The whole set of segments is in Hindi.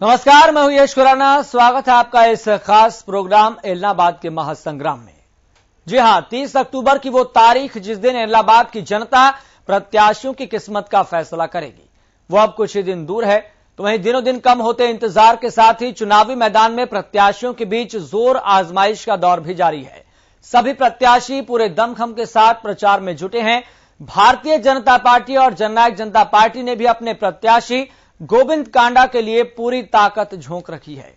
नमस्कार, मैं हूं यश खुराना। स्वागत है आपका इस खास प्रोग्राम एलनाबाद के महासंग्राम में। जी हां, 30 अक्टूबर की वो तारीख जिस दिन एलनाबाद की जनता प्रत्याशियों की किस्मत का फैसला करेगी, वो अब कुछ ही दिन दूर है। तो वहीं दिनों दिन कम होते इंतजार के साथ ही चुनावी मैदान में प्रत्याशियों के बीच जोर आजमाइश का दौर भी जारी है। सभी प्रत्याशी पूरे दमखम के साथ प्रचार में जुटे हैं। भारतीय जनता पार्टी और जननायक जनता पार्टी ने भी अपने प्रत्याशी गोविंद कांडा के लिए पूरी ताकत झोंक रखी है।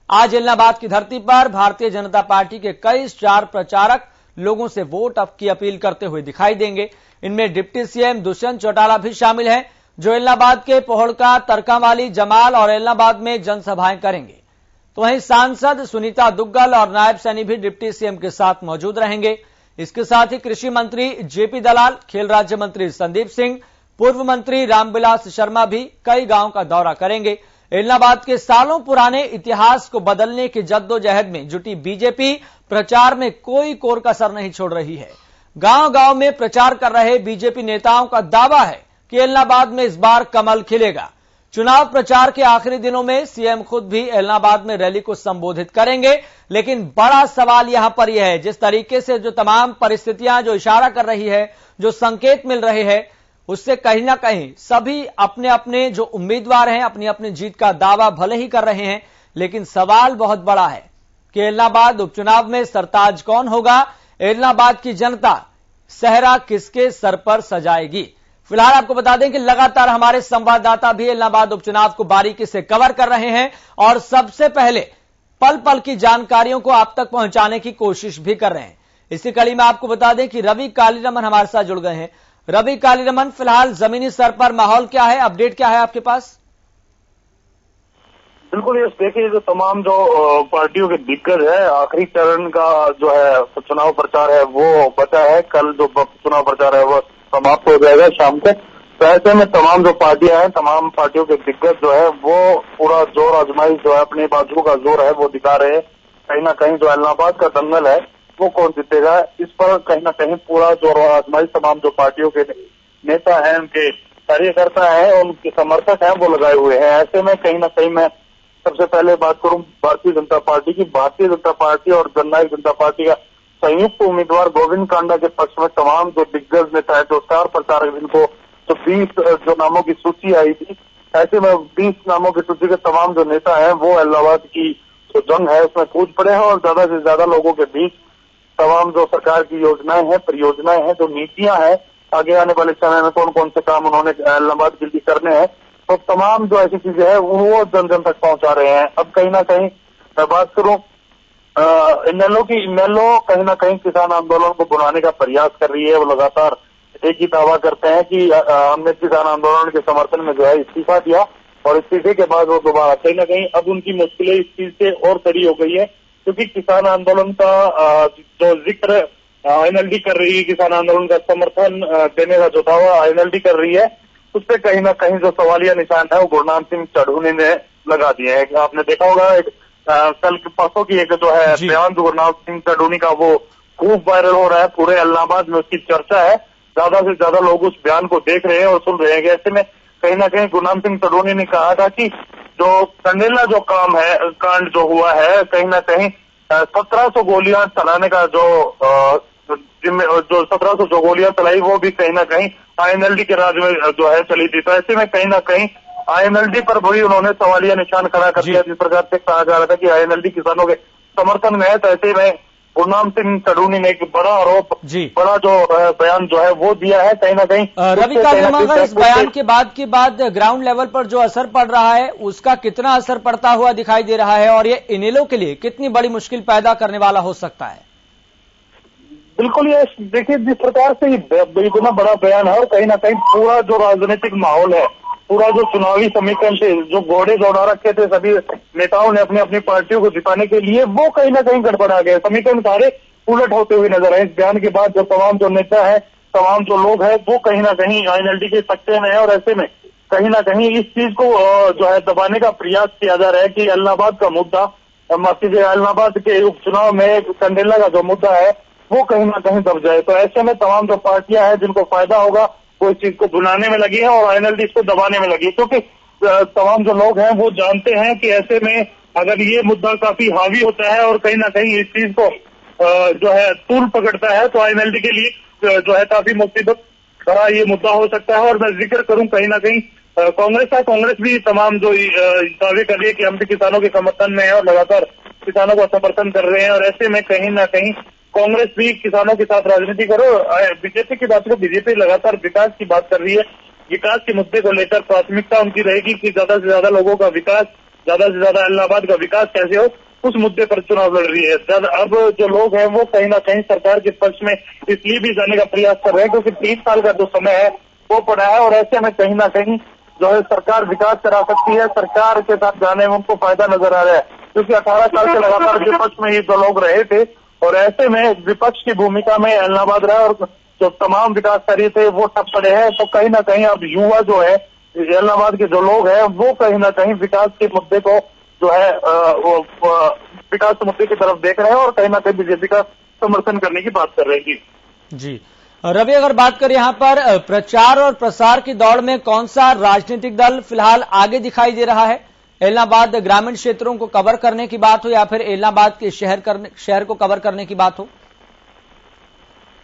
आज एलनाबाद की धरती पर भारतीय जनता पार्टी के कई स्टार प्रचारक लोगों से वोट की अपील करते हुए दिखाई देंगे। इनमें डिप्टी सीएम दुष्यंत चौटाला भी शामिल हैं, जो एलनाबाद के पोहड़का, तरकामाली, जमाल और एलनाबाद में जनसभाएं करेंगे। तो वहीं सांसद सुनीता दुग्गल और नायब सैनी भी डिप्टी सीएम के साथ मौजूद रहेंगे। इसके साथ ही कृषि मंत्री जेपी दलाल, खेल राज्य मंत्री संदीप सिंह, पूर्व मंत्री रामविलास शर्मा भी कई गांव का दौरा करेंगे। एलनाबाद के सालों पुराने इतिहास को बदलने की जद्दोजहद में जुटी बीजेपी प्रचार में कोई कोर कसर नहीं छोड़ रही है। गांव गांव में प्रचार कर रहे बीजेपी नेताओं का दावा है कि एलनाबाद में इस बार कमल खिलेगा। चुनाव प्रचार के आखिरी दिनों में सीएम खुद भी एलनाबाद में रैली को संबोधित करेंगे। लेकिन बड़ा सवाल यहां पर यह है, जिस तरीके से जो तमाम परिस्थितियां जो इशारा कर रही है, जो संकेत मिल रहे हैं, उससे कहीं ना कहीं सभी अपने अपने जो उम्मीदवार हैं अपनी अपनी जीत का दावा भले ही कर रहे हैं, लेकिन सवाल बहुत बड़ा है कि एलनाबाद उपचुनाव में सरताज कौन होगा। एलनाबाद की जनता सेहरा किसके सर पर सजाएगी। फिलहाल आपको बता दें कि लगातार हमारे संवाददाता भी एलनाबाद उपचुनाव को बारीकी से कवर कर रहे हैं और सबसे पहले पल पल की जानकारियों को आप तक पहुंचाने की कोशिश भी कर रहे हैं। इसी कड़ी में आपको बता दें कि रवि कालीरमन हमारे साथ जुड़ गए हैं। रवि कालीरमन, फिलहाल जमीनी स्तर पर माहौल क्या है, अपडेट क्या है आपके पास? बिल्कुल, ये देखिए जो तमाम जो पार्टियों के दिग्गज है, आखिरी चरण का जो है चुनाव प्रचार है वो बचा है। कल जो चुनाव प्रचार है वो समाप्त हो जाएगा शाम को। तो ऐसे में तमाम जो पार्टियां हैं, तमाम पार्टियों के दिग्गज जो है वो पूरा जोर आजमाइश जो है अपने बाजू का जोर है वो दिखा रहे हैं। कहीं ना कहीं जो एलनाबाद का दंगल है वो कौन जीतेगा, इस पर कहीं ना कहीं पूरा जोर आजमाइश तमाम जो पार्टियों के नेता हैं, उनके कार्यकर्ता हैं, उनके समर्थक हैं, वो लगाए हुए हैं। ऐसे में कहीं ना कहीं मैं सबसे पहले बात करूं भारतीय जनता पार्टी की। भारतीय जनता पार्टी और जननायक जनता पार्टी का संयुक्त उम्मीदवार गोविंद कांडा के पक्ष में तमाम जो दिग्गज नेता है, जो स्टार प्रचारक, जिनको जो 20 जो नामों की सूची आई थी, ऐसे में 20 नामों की सूची के तमाम जो नेता हैं वो एलनाबाद की जो जंग है उसमें कूद पड़े हैं और ज्यादा से ज्यादा लोगों के बीच तमाम जो सरकार की योजनाएं हैं, परियोजनाएं हैं, जो नीतियां हैं, आगे आने वाले समय में कौन कौन से काम उन्होंने एलनाबाद के लिए करने हैं, तो तमाम जो ऐसी चीजें हैं वो जन जन तक पहुंचा रहे हैं। अब कहीं ना कहीं मैं बात करूं इनेलो की, इनेलो कहीं ना कहीं किसान आंदोलन को बुलाने का प्रयास कर रही है। वो लगातार एक ही दावा करते हैं कि हमने किसान आंदोलन के समर्थन में जो है इस्तीफा दिया और इस्तीफे के बाद वो दोबारा, कहीं ना कहीं अब उनकी मुश्किलें इस चीज से और कड़ी हो गई है, क्योंकि किसान आंदोलन का जो जिक्र एनएलडी कर रही है, किसान आंदोलन का समर्थन देने का जो दावा एनएलडी कर रही है, उस पर कहीं ना कहीं जो सवालिया निशान है वो गुरनाम सिंह चढ़ूनी ने लगा दिए हैं। आपने देखा होगा एक कल के परसों की एक जो है बयान गुरनाम सिंह चढ़ूनी का वो खूब वायरल हो रहा है, पूरे एलनाबाद में उसकी चर्चा है, ज्यादा से ज्यादा लोग उस बयान को देख रहे हैं और सुन रहे हैं। ऐसे में कहीं ना कहीं गुरनाम सिंह चढ़ूनी ने कहा था कि जो कंडेला जो काम है, कांड जो हुआ है, कहीं ना कहीं 1700 गोलियां चलाने का जो 1700 जो गोलियां चलाई वो भी कहीं ना कहीं आईएनएलडी के राज में जो है चली थी। तो ऐसे में कहीं ना कहीं आईएनएलडी पर भी उन्होंने सवालिया निशान खड़ा कर दिया, जिस प्रकार से कहा जा रहा था कि आईएनएलडी किसानों के समर्थन में है। तो ऐसे में गुरनाम सिंह चढ़ूनी ने एक बड़ा आरोप, बड़ा जो बयान जो है वो दिया है। कहीं ना कहीं रवि कालीरमन, इस बयान के बाद ग्राउंड लेवल पर जो असर पड़ रहा है उसका कितना असर पड़ता हुआ दिखाई दे रहा है और ये इनेलो के लिए कितनी बड़ी मुश्किल पैदा करने वाला हो सकता है? बिल्कुल, ये देखिए जिस प्रकार से इतना बड़ा बयान है और कहीं ना कहीं पूरा जो राजनीतिक माहौल है, पूरा जो चुनावी समीकरण से जो घोड़े दौड़ा रखे थे सभी नेताओं ने अपनी अपनी पार्टियों को जिताने के लिए, वो कहीं ना कहीं गड़बड़ा गए। समीकरण सारे उलट होते हुए नजर आए इस बयान के बाद। जो तमाम जो नेता है, तमाम जो लोग हैं, वो कहीं ना कहीं आईएनएलडी के सख्ते में है और ऐसे में कहीं ना कहीं इस चीज को जो है दबाने का प्रयास किया जा रहा है कि एलनाबाद का मुद्दा, एलनाबाद के उपचुनाव में कंडेला का जो मुद्दा है वो कहीं ना कहीं दब जाए। तो ऐसे में तमाम जो पार्टियां हैं जिनको फायदा होगा वो इस चीज को बुलाने में लगी है और आईएनएलडी इसको दबाने में लगी है, क्योंकि तमाम जो लोग हैं वो जानते हैं कि ऐसे में अगर ये मुद्दा काफी हावी होता है और कहीं ना कहीं इस चीज को जो है तूल पकड़ता है तो INLD के लिए जो है काफी मुसीबत भरा ये मुद्दा हो सकता है। और मैं जिक्र करूं कहीं ना कहीं कांग्रेस भी तमाम जो दावे कर रही है कि हम भी किसानों के समर्थन में है और लगातार किसानों का समर्थन कर रहे हैं, और ऐसे में कहीं ना कहीं कांग्रेस भी किसानों के साथ राजनीति करो। बीजेपी की बात को बीजेपी लगातार विकास की बात कर रही है, विकास के मुद्दे को लेकर प्राथमिकता उनकी रहेगी कि ज्यादा से ज्यादा लोगों का विकास, ज्यादा से ज्यादा इलाहाबाद का विकास कैसे हो, उस मुद्दे पर चुनाव लड़ रही है। अब जो लोग हैं वो कहीं ना कहीं सरकार के पक्ष में इसलिए भी जाने का प्रयास कर रहे हैं क्योंकि 3 साल का जो समय है वो पड़ा है, और ऐसे में कहीं ना कहीं जो है सरकार विकास करा सकती है। सरकार के साथ जाने में उनको फायदा नजर आ रहा है क्योंकि 18 साल से लगातार विपक्ष में ये जो लोग रहे थे, और ऐसे में विपक्ष की भूमिका में इलाहाबाद रहा और जो तमाम विकास कार्य थे वो ठप पड़े हैं। तो कहीं ना कहीं अब युवा जो है इलाहाबाद के जो लोग हैं वो कहीं ना कहीं विकास के मुद्दे को जो है विकास के मुद्दे की तरफ देख रहे हैं और कहीं ना कहीं बीजेपी का समर्थन करने की बात कर रहे हैं। जी रवि, अगर बात करें यहाँ पर प्रचार और प्रसार की दौड़ में कौन सा राजनीतिक दल फिलहाल आगे दिखाई दे रहा है? इलाहाबाद ग्रामीण क्षेत्रों को कवर करने की बात हो या फिर इलाहाबाद के शहर को कवर करने की बात हो?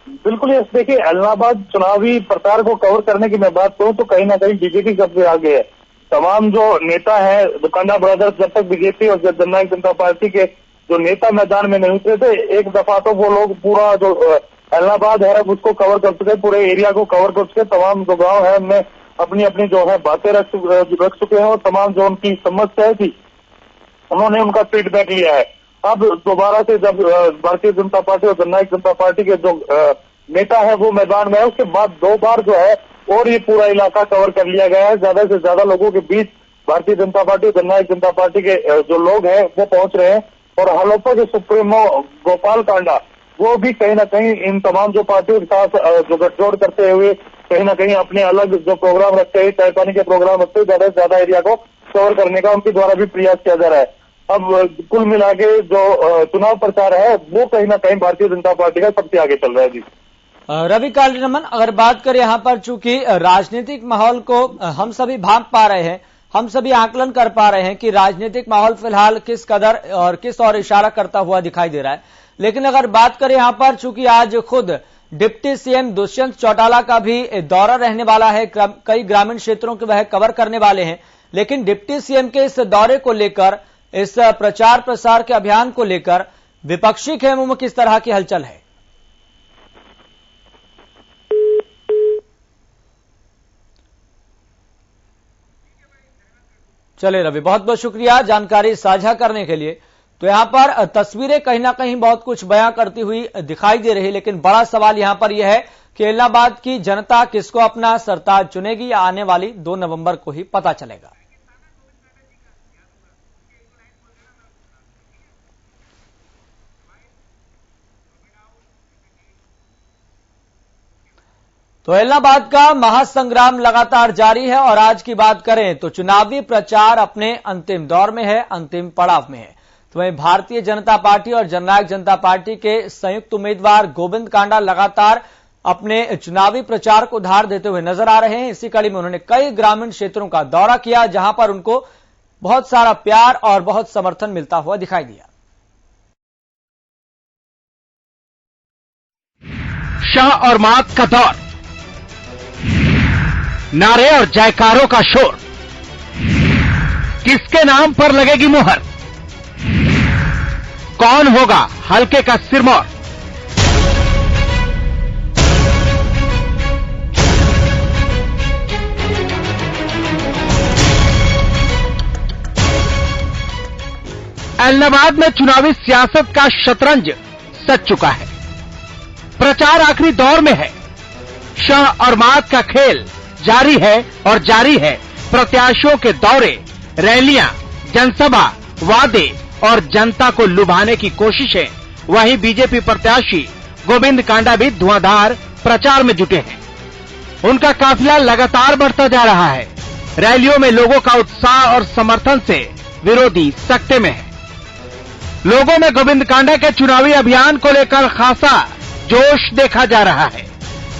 बिल्कुल, ये देखिए इलाहाबाद चुनावी प्रचार को कवर करने की मैं बात करूं तो कहीं ना कहीं बीजेपी सबसे आगे है। तमाम जो नेता है दुकानदार ब्रदर्स, जब तक बीजेपी और जननायक जनता पार्टी के जो नेता मैदान में नहीं उतरे थे, एक दफा तो वो लोग पूरा जो इलाहाबाद है उसको कवर कर चुके, पूरे एरिया को कवर कर चुके। तमाम जो गांव है उनमें अपनी अपनी जो है बातें रख चुके हैं और तमाम जो उनकी समस्याएं थी उन्होंने उनका फीडबैक लिया है। अब दोबारा से जब भारतीय जनता पार्टी और जननायक जनता पार्टी के जो नेता है वो मैदान में है, उसके बाद 2 बार जो है और ये पूरा इलाका कवर कर लिया गया है। ज्यादा से ज्यादा लोगों के बीच भारतीय जनता पार्टी और जननायक जनता पार्टी के जो लोग हैं वो पहुंच रहे हैं, और हलोपा के सुप्रीमो गोपाल कांडा वो भी कहीं ना कहीं इन तमाम जो पार्टियों के साथ जो गठजोड़ करते हुए कहीं ना कहीं अपने अलग जो प्रोग्राम रखते हैं, चाय पानी के प्रोग्राम रखते हुए ज्यादा से ज्यादा एरिया को कवर करने का उनके द्वारा भी प्रयास किया जा रहा है। अब कुल मिला के जो चुनाव प्रचार है वो कहीं ना कहीं भारतीय जनता पार्टी का सबसे आगे चल रहा है। जी रवि कालीरमन, अगर बात करें यहाँ पर, चूंकि राजनीतिक माहौल को हम सभी भांप पा रहे हैं, हम सभी आकलन कर पा रहे हैं कि राजनीतिक माहौल फिलहाल किस कदर और किस ओर इशारा करता हुआ दिखाई दे रहा है, लेकिन अगर बात करें यहाँ पर, चूंकि आज खुद डिप्टी सीएम दुष्यंत चौटाला का भी दौरा रहने वाला है, कई ग्रामीण क्षेत्रों के वह कवर करने वाले हैं, लेकिन डिप्टी सीएम के इस दौरे को लेकर, इस प्रचार प्रसार के अभियान को लेकर विपक्षी खेमों में किस तरह की हलचल है? चले रवि, बहुत बहुत शुक्रिया जानकारी साझा करने के लिए। तो यहां पर तस्वीरें कहीं ना कहीं बहुत कुछ बयां करती हुई दिखाई दे रही, लेकिन बड़ा सवाल यहां पर यह है कि इलाहाबाद की जनता किसको अपना सरताज चुनेगी या आने वाली 2 नवंबर को ही पता चलेगा। तो इलाहाबाद का महासंग्राम लगातार जारी है, और आज की बात करें तो चुनावी प्रचार अपने अंतिम दौर में है, अंतिम पड़ाव में है। तो वहीं भारतीय जनता पार्टी और जननायक जनता पार्टी के संयुक्त उम्मीदवार गोविंद कांडा लगातार अपने चुनावी प्रचार को धार देते हुए नजर आ रहे हैं। इसी कड़ी में उन्होंने कई ग्रामीण क्षेत्रों का दौरा किया, जहां पर उनको बहुत सारा प्यार और बहुत समर्थन मिलता हुआ दिखाई दिया। शाह और मात का दौर, नारे और जयकारों का शोर, किसके नाम पर लगेगी मुहर, कौन होगा हल्के का सिरमौर, इलाहाबाद में चुनावी सियासत का शतरंज सज चुका है। प्रचार आखिरी दौर में है। शाह और मात का खेल जारी है और जारी है। प्रत्याशियों के दौरे, रैलियां, जनसभा, वादे और जनता को लुभाने की कोशिशें। वहीं बीजेपी प्रत्याशी गोविंद कांडा भी धुआंधार प्रचार में जुटे हैं। उनका काफिला लगातार बढ़ता जा रहा है। रैलियों में लोगों का उत्साह और समर्थन से विरोधी सकते में है। लोगों में गोविंद कांडा के चुनावी अभियान को लेकर खासा जोश देखा जा रहा है।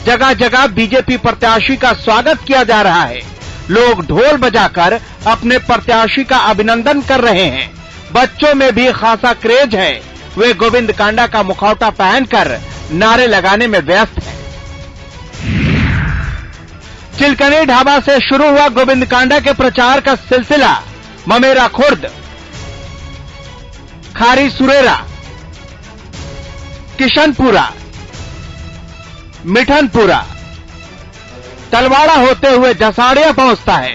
जगह जगह बीजेपी प्रत्याशी का स्वागत किया जा रहा है। लोग ढोल बजाकर अपने प्रत्याशी का अभिनंदन कर रहे हैं। बच्चों में भी खासा क्रेज है। वे गोविंद कांडा का मुखौटा पहनकर नारे लगाने में व्यस्त हैं। चिलकनी ढाबा से शुरू हुआ गोविंद कांडा के प्रचार का सिलसिला ममेरा खुर्द, खारी सुरेरा, किशनपुरा, मिठनपुरा, तलवाड़ा होते हुए जसाड़िया पहुंचता है।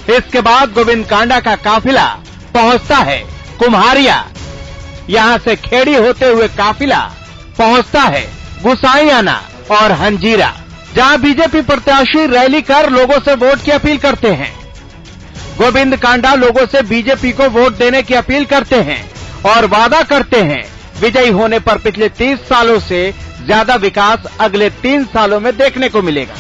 इसके बाद गोविंद कांडा का काफिला पहुंचता है कुम्हारिया। यहां से खेड़ी होते हुए काफिला पहुंचता है गुसाईयाना और हंजीरा, जहां बीजेपी प्रत्याशी रैली कर लोगों से वोट की अपील करते हैं। गोविंद कांडा लोगों से बीजेपी को वोट देने की अपील करते हैं और वादा करते हैं विजयी होने पर पिछले 30 सालों से ज्यादा विकास अगले 3 सालों में देखने को मिलेगा।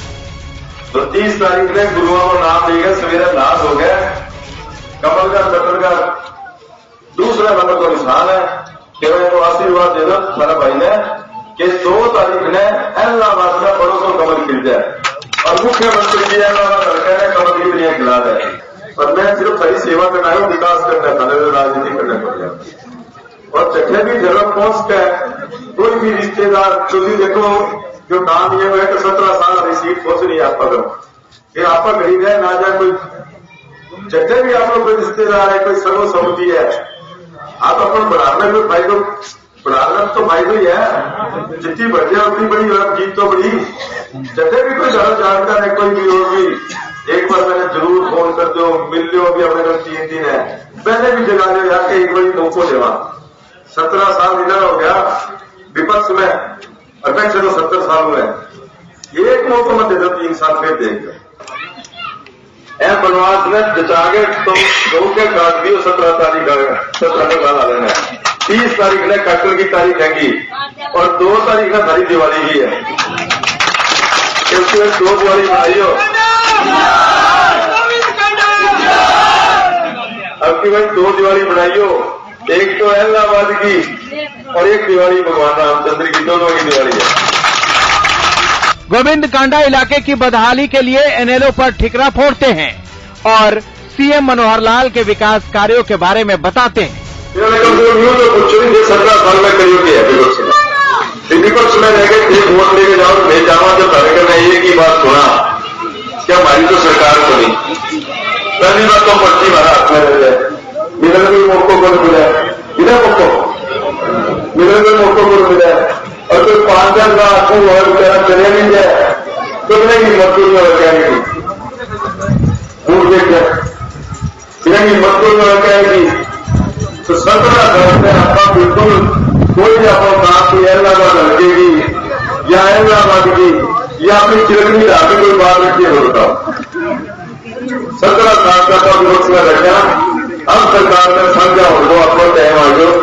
तो 30 तारीख में गुरुओं को नाम देगा, सवेरा नाश हो गया। कमल का बटन का दूसरा नंबर को निशान है। केवल को आशीर्वाद दे दो मेरा भाई ने कि 2 तारीख ने इलाहाबाद में बड़ों को कमल खिल जाए और मुख्यमंत्री जी इलाहाबाद हल्के में कमल की दुनिया खिला जाए। और मैं सिर्फ सही सेवा करना है, विकास करना था, राजनीति करने पड़ गया। और जगह भी जगह पहुंच गए कोई भी रिश्तेदार, क्योंकि देखो जो काम ये है कि 17 साल अभी सीट पहुंच नहीं आप पर ये आपका गरीब है ना जाए कोई जगह भी आप लोग कोई रिश्तेदार है, कोई सर्व समिति है, आप अपन बढ़ाने में फायदो बढ़ाना तो फायदा ही है। जितनी बढ़ जाए उतनी बड़ी और जीत तो बड़ी। जगह भी कोई ज्यादा जानकार है, कोई भी होगी, एक बार मैंने जरूर फोन कर दो, मिल लो। अभी अपने 3 दिन है, पहले भी जगा दो जाके एक बार मौको देवा। 17 साल इधर हो गया विपक्ष में, अध्यक्ष तो 70 साल हुए, एक मौका मत दे दो, 3 साल फिर देख बनवास में जचागे तो दो के काट दियो। 17 तारीख 17 का गाना लेना है। 30 तारीख ने कटल की तारीख हैगी और 2 तारीख ने सारी दिवाली ही है, क्योंकि 2 दिवाली बनाइयो। अब की भाई 2 दिवाली बनाइयो, एक तो इलाहाबाद की और एक दिवाली भगवान रामचंद्र की, दोनों की दिवाली है। गोविंद कांडा इलाके की बदहाली के लिए एनएलओ पर ठिकरा फोड़ते हैं और सीएम मनोहर लाल के विकास कार्यों के बारे में बताते हैं। तो कुछ नहीं 17 साल में करियो है विपक्ष में रह गए, वोट लेके जाओ मैं जावा तो कार्यक्रम ने एक ही बात सुना क्या हमारी तो सरकार को नहीं। पहली बात तो पर्ची हमारा हाथ में रह जाए, मेरे कोई मौकों को मिला बिना मौकों, मेरे कोई मौकों को मिला और कोई 5,000 का आंखों और क्या चले नहीं जाए तो नहीं हिम्मत लगाएगी। वोट देख बिना हिम्मत को लगाएगी तो 17 साल में आपका बिल्कुल कोई भी आपको काम की इलाहाबाद लगेगी या इलाहाबाद की या अपनी चिरकनी ढाके कोई बात रखिए हो बताओ। 17 साल का तो विपक्ष में रखा, अब सरकार में समझा हो आपको टाइम आ जाओ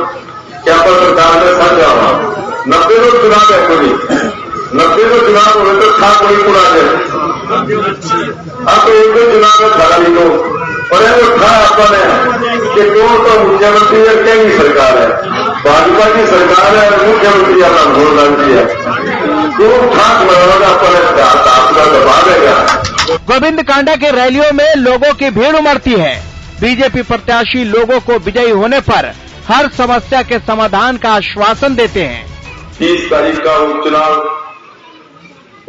क्या पर सरकार में समझा होगा। 90 को चुनाव है कोई, 90 को चुनाव हो तो था कोई पूरा दे। अब तो एक चुनाव में खड़ा ली को और था आपने कि कौन तो मुख्यमंत्री है, क्या सरकार है, भाजपा की सरकार है और मुख्यमंत्री अपना भोट डालती है, तो खास मनोरंजन अपने आपका दबा देगा। गोविंद कांडा के रैलियों में लोगों की भीड़ उमड़ती है। बीजेपी प्रत्याशी लोगों को विजयी होने पर हर समस्या के समाधान का आश्वासन देते हैं। 30 तारीख का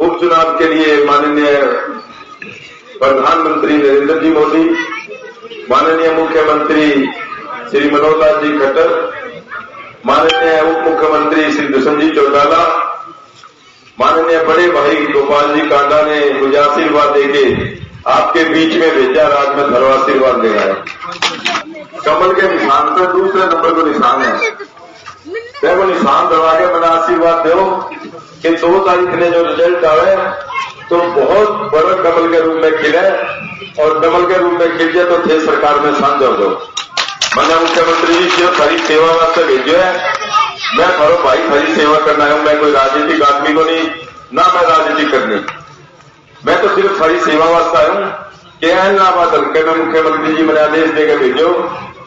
उपचुनाव के लिए माननीय प्रधानमंत्री नरेंद्र जी मोदी, माननीय मुख्यमंत्री श्री मनोहर लाल जी खट्टर, माननीय उप मुख्यमंत्री श्री दुष्यंत जी चौटाला, माननीय बड़े भाई गोपाल जी कांडा ने मुझे आशीर्वाद देके आपके बीच में भेजा, राज में धरो आशीर्वाद दे रहा है। कमल के निशान पर दूसरे नंबर को निशान है, वो निशान दबा के मैंने आशीर्वाद दो कि 2 तारीख ने जो रिजल्ट आवे तो बहुत बड़ा कमल के रूप में खिले और कमल के रूप में खिल जाए तो थे सरकार में समझ दो। मैंने मुख्यमंत्री जी सिर्फ खरी सेवा वास्ते भेजो है, मैं खरो भाई खरी सेवा करना है, मैं कोई राजनीतिक आदमी को नहीं ना मैं राजनीति करनी, मैं तो सिर्फ खरी सेवा वास्ते आया हूँ कि इलाहाबाद हल्के में मुख्यमंत्री जी मैंने आदेश देकर भेजो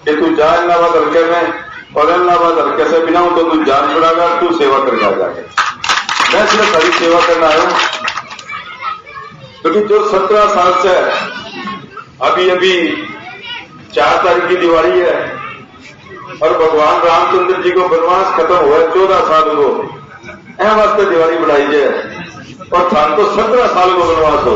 कि तू जा इलाहाबाद हल्के में और इलाहाबाद हल्के से बिना तो तू जान छुड़ागा, तू सेवा करके आ जाके। मैं सिर्फ खरी सेवा करना आया हूँ क्योंकि जो 17 साल से अभी 4 तारीख की दिवाली है और भगवान रामचंद्र जी को वनवास खत्म हुआ 14 साल को, ऐ वास्ते दिवाली बनाई जाए और थान तो 17 साल को वनवास हो।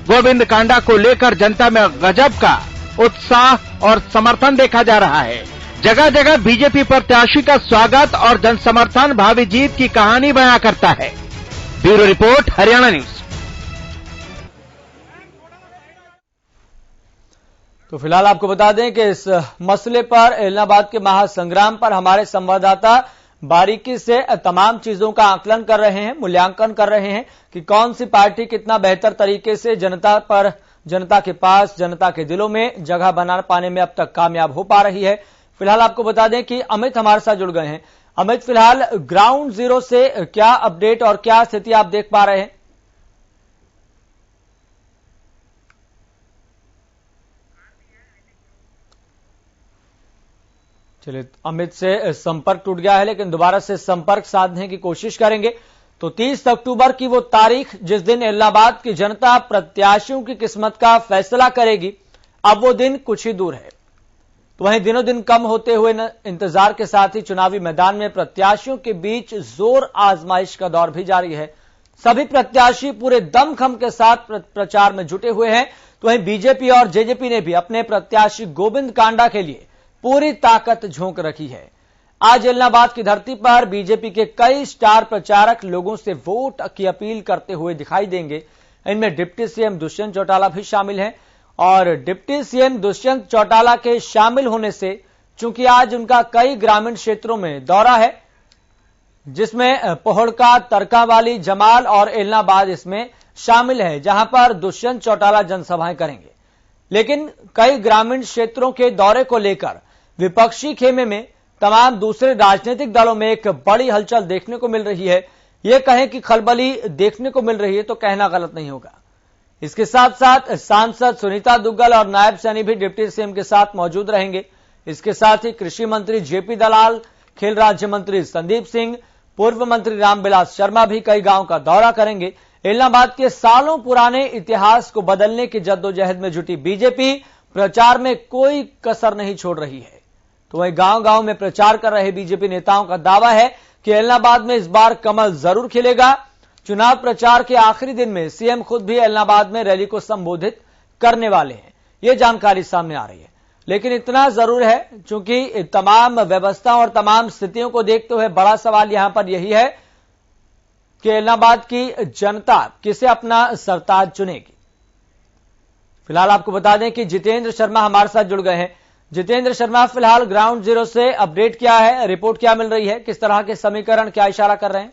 गोविंद कांडा को लेकर जनता में गजब का उत्साह और समर्थन देखा जा रहा है। जगह जगह बीजेपी प्रत्याशी का स्वागत और जन समर्थन भावी जीत की कहानी बयां करता है। Bureau report, Haryana news. तो फिलहाल आपको बता दें कि इस मसले पर इलाहाबाद के महासंग्राम पर हमारे संवाददाता बारीकी से तमाम चीजों का आकलन कर रहे हैं, मूल्यांकन कर रहे हैं कि कौन सी पार्टी कितना बेहतर तरीके से जनता के पास, जनता के दिलों में जगह बना पाने में अब तक कामयाब हो पा रही है। फिलहाल आपको बता दें कि अमित हमारे साथ जुड़ गए हैं। अमित, फिलहाल ग्राउंड जीरो से क्या अपडेट और क्या स्थिति आप देख पा रहे हैं? चलिए, अमित से संपर्क टूट गया है, लेकिन दोबारा से संपर्क साधने की कोशिश करेंगे। तो 30 अक्टूबर की वो तारीख जिस दिन इलाहाबाद की जनता प्रत्याशियों की किस्मत का फैसला करेगी, अब वो दिन कुछ ही दूर है। तो वहीं दिनों दिन कम होते हुए इंतजार के साथ ही चुनावी मैदान में प्रत्याशियों के बीच जोर आजमाइश का दौर भी जारी है। सभी प्रत्याशी पूरे दमखम के साथ प्रचार में जुटे हुए हैं। तो वहीं बीजेपी और जेजेपी ने भी अपने प्रत्याशी गोविंद कांडा के लिए पूरी ताकत झोंक रखी है। आज इलाहाबाद की धरती पर बीजेपी के कई स्टार प्रचारक लोगों से वोट की अपील करते हुए दिखाई देंगे। इनमें डिप्टी सीएम दुष्यंत चौटाला भी शामिल हैं और डिप्टी सीएम दुष्यंत चौटाला के शामिल होने से चूंकि आज उनका कई ग्रामीण क्षेत्रों में दौरा है, जिसमें पोहड़का, तरकावाली, जमाल और इलाहाबाद इसमें शामिल है, जहां पर दुष्यंत चौटाला जनसभाएं करेंगे। लेकिन कई ग्रामीण क्षेत्रों के दौरे को लेकर विपक्षी खेमे में तमाम दूसरे राजनीतिक दलों में एक बड़ी हलचल देखने को मिल रही है। यह कहें कि खलबली देखने को मिल रही है तो कहना गलत नहीं होगा। इसके साथ साथ सांसद सुनीता दुग्गल और नायब सैनी भी डिप्टी सीएम के साथ मौजूद रहेंगे। इसके साथ ही कृषि मंत्री जेपी दलाल, खेल राज्य मंत्री संदीप सिंह, पूर्व मंत्री रामविलास शर्मा भी कई गांव का दौरा करेंगे। इलाहाबाद के सालों पुराने इतिहास को बदलने की जद्दोजहद में जुटी बीजेपी प्रचार में कोई कसर नहीं छोड़ रही है। तो वहीं गांव गांव में प्रचार कर रहे बीजेपी नेताओं का दावा है कि इलाहाबाद में इस बार कमल जरूर खिलेगा। चुनाव प्रचार के आखिरी दिन में सीएम खुद भी इलाहाबाद में रैली को संबोधित करने वाले हैं, ये जानकारी सामने आ रही है। लेकिन इतना जरूर है, चूंकि तमाम व्यवस्था और तमाम स्थितियों को देखते हुए बड़ा सवाल यहां पर यही है कि इलाहाबाद की जनता किसे अपना सरताज चुनेगी। फिलहाल आपको बता दें कि जितेंद्र शर्मा हमारे साथ जुड़ गए हैं। जितेंद्र शर्मा, फिलहाल ग्राउंड जीरो से अपडेट क्या है, रिपोर्ट क्या मिल रही है, किस तरह के समीकरण क्या इशारा कर रहे हैं?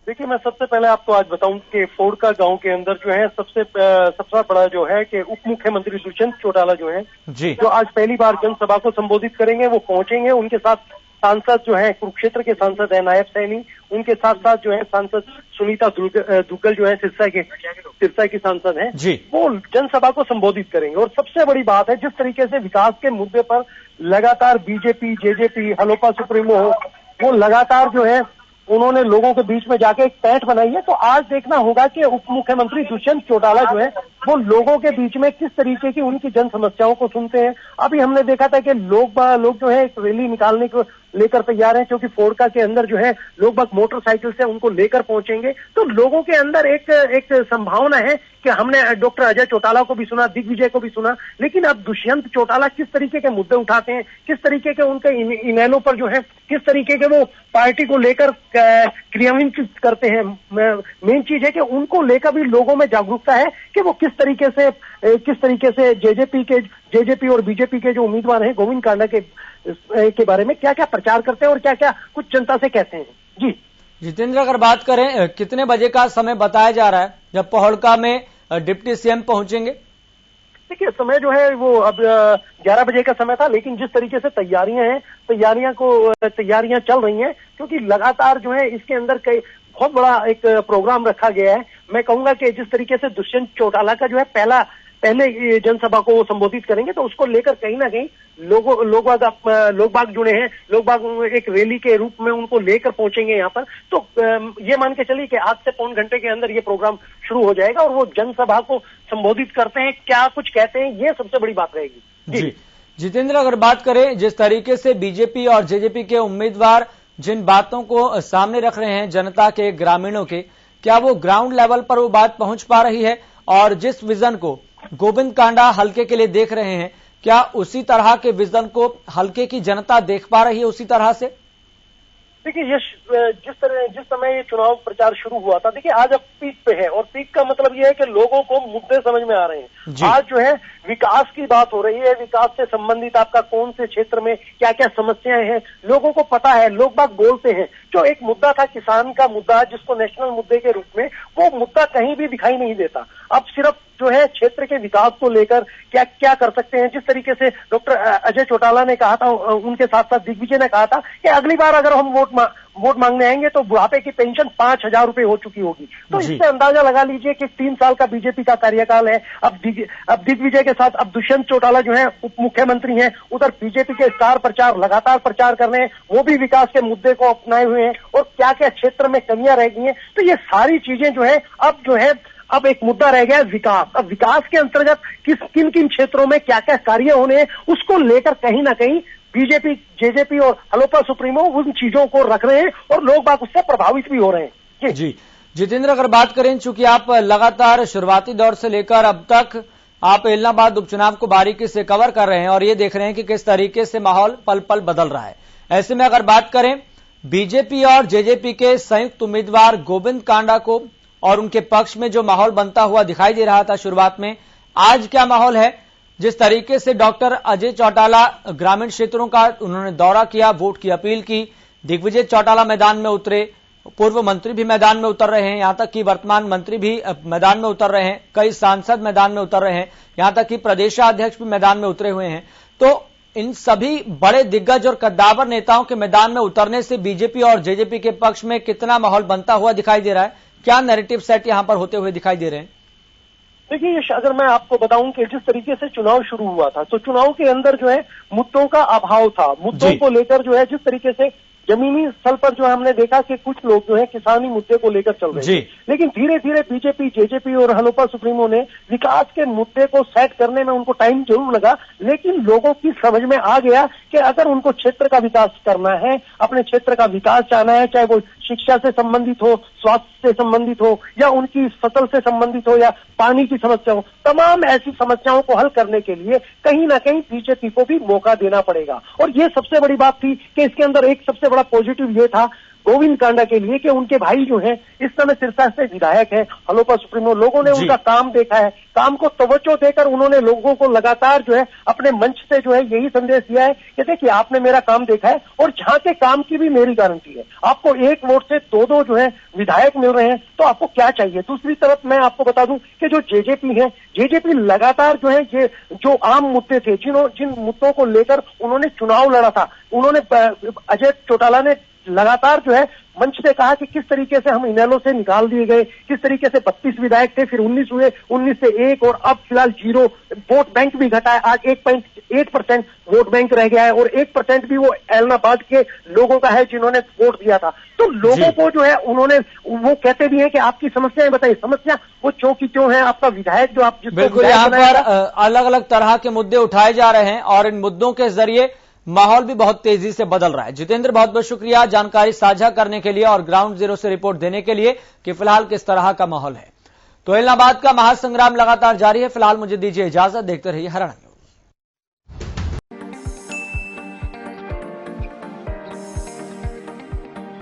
देखिए, मैं सबसे पहले आपको आज बताऊं कि पोड़का गांव के अंदर जो है सबसे बड़ा जो है कि उप मुख्यमंत्री दुष्यंत चौटाला जो है जी, जो आज पहली बार जनसभा को संबोधित करेंगे, वो पहुंचेंगे। उनके साथ सांसद जो है कुरुक्षेत्र के सांसद है नायब सैनी, उनके साथ साथ जो है सांसद सुनीता दुग्गल जो है सिरसा की सांसद है जी, वो जनसभा को संबोधित करेंगे। और सबसे बड़ी बात है, जिस तरीके से विकास के मुद्दे पर लगातार बीजेपी, जेजेपी, हलोपा सुप्रीमो वो लगातार जो है उन्होंने लोगों के बीच में जाके एक पैठ बनाई है। तो आज देखना होगा कि उप मुख्यमंत्री दुष्यंत चौटाला जो है वो लोगों के बीच में किस तरीके की उनकी जन समस्याओं को सुनते हैं। अभी हमने देखा था कि लोग जो है एक रैली निकालने को लेकर तैयार हैं, क्योंकि फोड़का के अंदर जो है लोग बाग मोटरसाइकिल से उनको लेकर पहुंचेंगे। तो लोगों के अंदर एक संभावना है कि हमने डॉक्टर अजय चौटाला को भी सुना, दिग्विजय को भी सुना, लेकिन अब दुष्यंत चौटाला किस तरीके के मुद्दे उठाते हैं, किस तरीके के उनके इनेलो पर जो है किस तरीके के वो पार्टी को लेकर क्रियान्वित करते हैं। मेन चीज है कि उनको लेकर भी लोगों में जागरूकता है कि वो किस तरीके से जेजेपी और बीजेपी के जो उम्मीदवार हैं गोविंद कांडा के बारे में क्या क्या प्रचार करते हैं और क्या क्या कुछ जनता से कहते हैं। जी जितेंद्र, अगर बात करें कितने बजे का समय बताया जा रहा है जब पोहड़का में डिप्टी सीएम पहुंचेंगे? देखिए, समय जो है वो अब 11 बजे का समय था, लेकिन जिस तरीके से तैयारियां चल रही हैं, क्योंकि लगातार जो है इसके अंदर कई बहुत बड़ा एक प्रोग्राम रखा गया है। मैं कहूंगा कि जिस तरीके से दुष्यंत चौटाला का जो है पहला पहले ये जनसभा को वो संबोधित करेंगे, तो उसको लेकर कहीं ना कहीं लोग बाग जुड़े हैं, लोग बाग एक रैली के रूप में उनको लेकर पहुंचेंगे यहाँ पर। तो ये मान के चलिए कि आज से पौन घंटे के अंदर ये प्रोग्राम शुरू हो जाएगा और वो जनसभा को संबोधित करते हैं, क्या कुछ कहते हैं, ये सबसे बड़ी बात रहेगी। जी जितेंद्र, अगर बात करें जिस तरीके से बीजेपी और जेजेपी के उम्मीदवार जिन बातों को सामने रख रहे हैं जनता के, ग्रामीणों के, क्या वो ग्राउंड लेवल पर वो बात पहुंच पा रही है? और जिस विजन को गोविंद कांडा हलके के लिए देख रहे हैं, क्या उसी तरह के विजन को हलके की जनता देख पा रही है उसी तरह से? देखिए, जिस समय ये चुनाव प्रचार शुरू हुआ था, देखिए आज अब पीक पे है और पीक का मतलब ये है कि लोगों को मुद्दे समझ में आ रहे हैं। आज जो है विकास की बात हो रही है, विकास से संबंधित आपका कौन से क्षेत्र में क्या क्या समस्याएं हैं लोगों को पता है, लोग बात बोलते हैं। जो एक मुद्दा था किसान का मुद्दा, जिसको नेशनल मुद्दे के रूप में, वो मुद्दा कहीं भी दिखाई नहीं देता। अब सिर्फ जो है क्षेत्र के विकास को लेकर क्या क्या कर सकते हैं, जिस तरीके से डॉक्टर अजय चौटाला ने कहा था, उनके साथ साथ दिग्विजय ने कहा था कि अगली बार अगर हम वोट मांगने आएंगे तो बुढ़ापे की पेंशन 5,000 रुपए हो चुकी होगी। तो इससे अंदाजा लगा लीजिए कि 3 साल का बीजेपी का कार्यकाल है। अब दिग्विजय के साथ अब दुष्यंत चौटाला जो है उप मुख्यमंत्री हैं, उधर बीजेपी के स्टार प्रचार लगातार प्रचार कर रहे हैं, वो भी विकास के मुद्दे को अपनाए हुए हैं और क्या क्या क्षेत्र में कमियां रह गई हैं। तो ये सारी चीजें जो है अब एक मुद्दा रह गया है विकास। अब विकास के अंतर्गत किन किन क्षेत्रों में क्या क्या कार्य होने हैं, उसको लेकर कहीं ना कहीं बीजेपी, जेजेपी और हलोपा सुप्रीमो उन चीजों को रख रहे हैं और लोग बाग उससे प्रभावित भी हो रहे हैं। जी जितेंद्र, अगर बात करें, चूंकि आप लगातार शुरुआती दौर से लेकर अब तक आप इलाहाबाद उपचुनाव को बारीकी से कवर कर रहे हैं और ये देख रहे हैं कि किस तरीके से माहौल पल पल बदल रहा है। ऐसे में अगर बात करें बीजेपी और जेजेपी के संयुक्त उम्मीदवार गोविंद कांडा को और उनके पक्ष में जो माहौल बनता हुआ दिखाई दे रहा था शुरुआत में, आज क्या माहौल है? जिस तरीके से डॉक्टर अजय चौटाला ग्रामीण क्षेत्रों का उन्होंने दौरा किया, वोट की अपील की, दिग्विजय चौटाला मैदान में उतरे, पूर्व मंत्री भी मैदान में उतर रहे हैं, यहां तक कि वर्तमान मंत्री भी मैदान में उतर रहे हैं, कई सांसद मैदान में उतर रहे हैं, यहां तक कि प्रदेशाध्यक्ष भी मैदान में उतरे हुए हैं। तो इन सभी बड़े दिग्गज और कद्दावर नेताओं के मैदान में उतरने से बीजेपी और जेजेपी के पक्ष में कितना माहौल बनता हुआ दिखाई दे रहा है? क्या नैरेटिव सेट यहां पर होते हुए दिखाई दे रहे हैं? देखिए, अगर मैं आपको बताऊं कि जिस तरीके से चुनाव शुरू हुआ था, तो चुनाव के अंदर जो है मुद्दों का अभाव था। मुद्दों को लेकर जो है जिस तरीके से जमीनी स्थल पर जो हमने देखा कि कुछ लोग जो है किसानी मुद्दे को लेकर चल रहे हैं, लेकिन धीरे धीरे बीजेपी, जेजेपी और हलोपा सुप्रीमो ने विकास के मुद्दे को सेट करने में उनको टाइम जरूर लगा, लेकिन लोगों की समझ में आ गया कि अगर उनको क्षेत्र का विकास करना है, अपने क्षेत्र का विकास चाहना है, चाहे वो शिक्षा से संबंधित हो, स्वास्थ्य से संबंधित हो, या उनकी फसल से संबंधित हो, या पानी की समस्या हो, तमाम ऐसी समस्याओं को हल करने के लिए कहीं ना कहीं बीजेपी को भी मौका देना पड़ेगा। और ये सबसे बड़ी बात थी कि इसके अंदर एक सबसे बड़ा पॉजिटिव ये था गोविंद कांडा के लिए कि उनके भाई जो हैं इस समय सिरसा से विधायक हैं, हलोपा सुप्रीमो, लोगों ने उनका काम देखा है, काम को तवज्जो देकर उन्होंने लोगों को लगातार जो है अपने मंच से जो है यही संदेश दिया है कि देखिए आपने मेरा काम देखा है और जहां के काम की भी मेरी गारंटी है। आपको एक वोट से दो जो है विधायक मिल रहे हैं, तो आपको क्या चाहिए? दूसरी तरफ मैं आपको बता दूं कि जो जेजेपी है, जेजेपी लगातार जो है ये जो आम मुद्दे थे, जिन मुद्दों को लेकर उन्होंने चुनाव लड़ा था, उन्होंने अजय चौटाला ने लगातार जो है मंच से कहा कि किस तरीके से हम इनेलो से निकाल दिए गए, किस तरीके से 32 विधायक थे, फिर 19 हुए, 19 से 1 और अब फिलहाल 0। वोट बैंक भी घटा है, आज 1.8% वोट बैंक रह गया है और 1% भी वो इलाहाबाद के लोगों का है जिन्होंने वोट दिया था। तो लोगों को जो है उन्होंने, वो कहते भी हैं कि आपकी समस्याएं बताइए, समस्या वो क्यों की क्यों है, आपका विधायक जो आप बिल्कुल यहाँ पर अलग अलग तरह के मुद्दे उठाए जा रहे हैं और इन मुद्दों के जरिए माहौल भी बहुत तेजी से बदल रहा है। जितेंद्र, बहुत बहुत शुक्रिया जानकारी साझा करने के लिए और ग्राउंड जीरो से रिपोर्ट देने के लिए कि फिलहाल किस तरह का माहौल है। तो इलाहाबाद का महासंग्राम लगातार जारी है। फिलहाल मुझे दीजिए इजाजत, देखते रहिए हरियाणा।